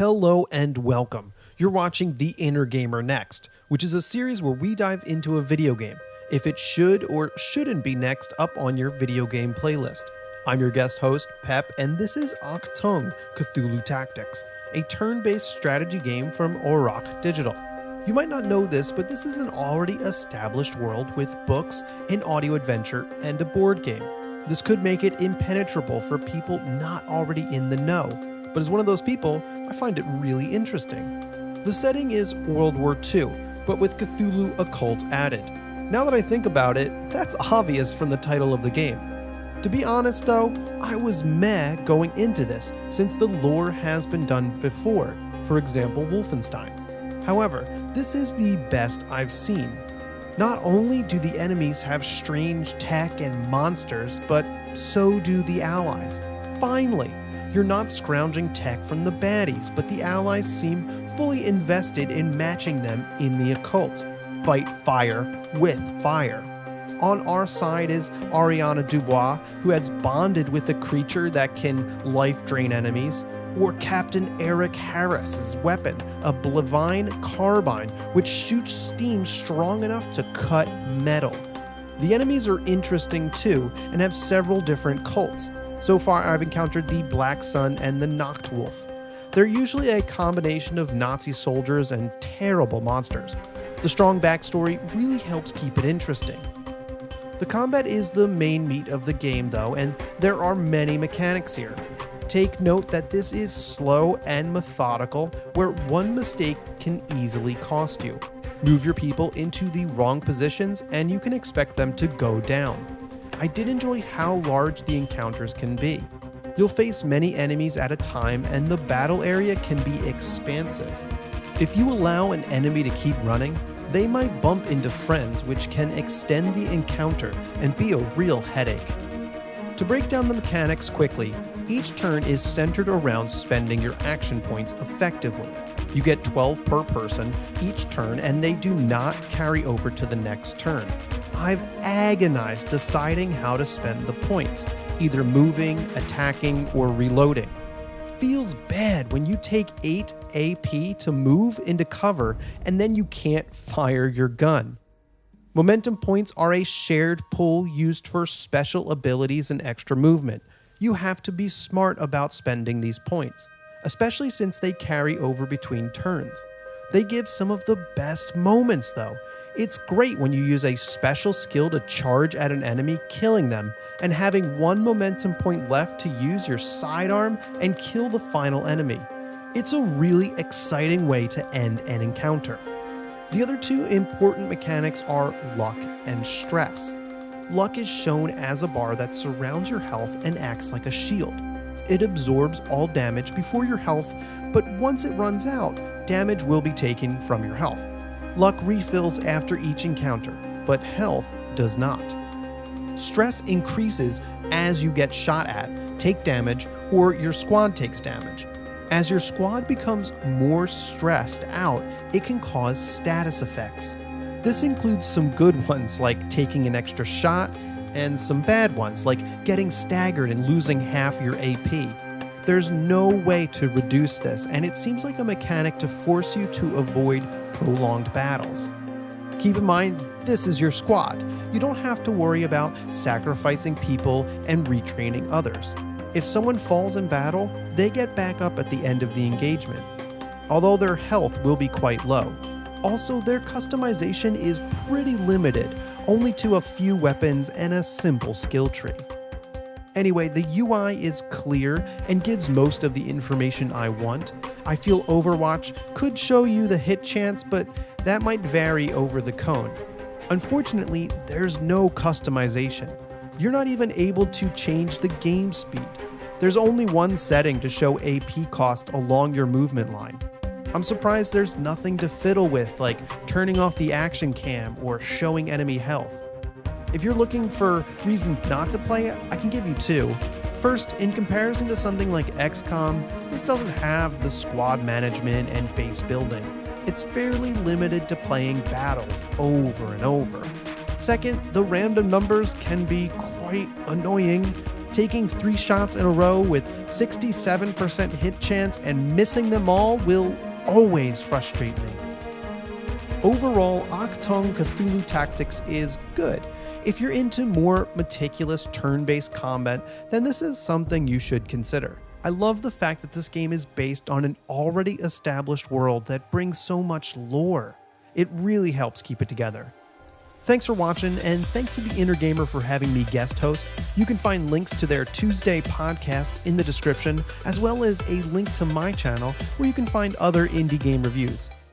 Hello and welcome. You're watching The Inner Gamer Next, which is a series where we dive into a video game, if it should or shouldn't be next up on your video game playlist. I'm your guest host, Pepp, and this is Achtung, Cthulu Tactics, a turn-based strategy game from Auroch Digital. You might not know this, but this is an already established world with books, an audio adventure, and a board game. This could make it impenetrable for people not already in the know, but as one of those people, I find it really interesting. The setting is World War II, but with Cthulhu occult added. Now that I think about it, that's obvious from the title of the game. To be honest though, I was meh going into this, since the lore has been done before, for example Wolfenstein. However, this is the best I've seen. Not only do the enemies have strange tech and monsters, but so do the allies. Finally! You're not scrounging tech from the baddies, but the allies seem fully invested in matching them in the occult. Fight fire with fire. On our side is Ariana Dubois, who has bonded with a creature that can life drain enemies, or Captain Eric Harris's weapon, a Blevine carbine, which shoots steam strong enough to cut metal. The enemies are interesting too, and have several different cults. So far, I've encountered the Black Sun and the Nachtwolf. They're usually a combination of Nazi soldiers and terrible monsters. The strong backstory really helps keep it interesting. The combat is the main meat of the game though, and there are many mechanics here. Take note that this is slow and methodical, where one mistake can easily cost you. Move your people into the wrong positions and you can expect them to go down. I did enjoy how large the encounters can be. You'll face many enemies at a time and the battle area can be expansive. If you allow an enemy to keep running, they might bump into friends, which can extend the encounter and be a real headache. To break down the mechanics quickly, each turn is centered around spending your action points effectively. You get 12 per person each turn and they do not carry over to the next turn. I've agonized deciding how to spend the points, either moving, attacking, or reloading. Feels bad when you take 8 AP to move into cover and then you can't fire your gun. Momentum points are a shared pool used for special abilities and extra movement. You have to be smart about spending these points, especially since they carry over between turns. They give some of the best moments though. It's great when you use a special skill to charge at an enemy, killing them, and having one momentum point left to use your sidearm and kill the final enemy. It's a really exciting way to end an encounter. The other two important mechanics are luck and stress. Luck is shown as a bar that surrounds your health and acts like a shield. It absorbs all damage before your health, but once it runs out, damage will be taken from your health. Luck refills after each encounter, but health does not. Stress increases as you get shot at, take damage, or your squad takes damage. As your squad becomes more stressed out, it can cause status effects. This includes some good ones like taking an extra shot, and some bad ones like getting staggered and losing half your AP. There's no way to reduce this, and it seems like a mechanic to force you to avoid prolonged battles. Keep in mind, this is your squad. You don't have to worry about sacrificing people and retraining others. If someone falls in battle, they get back up at the end of the engagement, although their health will be quite low. Also, their customization is pretty limited, only to a few weapons and a simple skill tree. Anyway, the UI is clear and gives most of the information I want. I feel Overwatch could show you the hit chance, but that might vary over the cone. Unfortunately, there's no customization. You're not even able to change the game speed. There's only one setting to show AP cost along your movement line. I'm surprised there's nothing to fiddle with, like turning off the action cam or showing enemy health. If you're looking for reasons not to play it, I can give you two. First, in comparison to something like XCOM, this doesn't have the squad management and base building. It's fairly limited to playing battles over and over. Second, the random numbers can be quite annoying. Taking 3 shots in a row with 67% hit chance and missing them all will always frustrate me. Overall, Achtung Cthulu Tactics is good. If you're into more meticulous turn-based combat, then this is something you should consider. I love the fact that this game is based on an already established world that brings so much lore. It really helps keep it together. Thanks for watching, and thanks to the Inner Gamer for having me guest host. You can find links to their Tuesday podcast in the description, as well as a link to my channel where you can find other indie game reviews.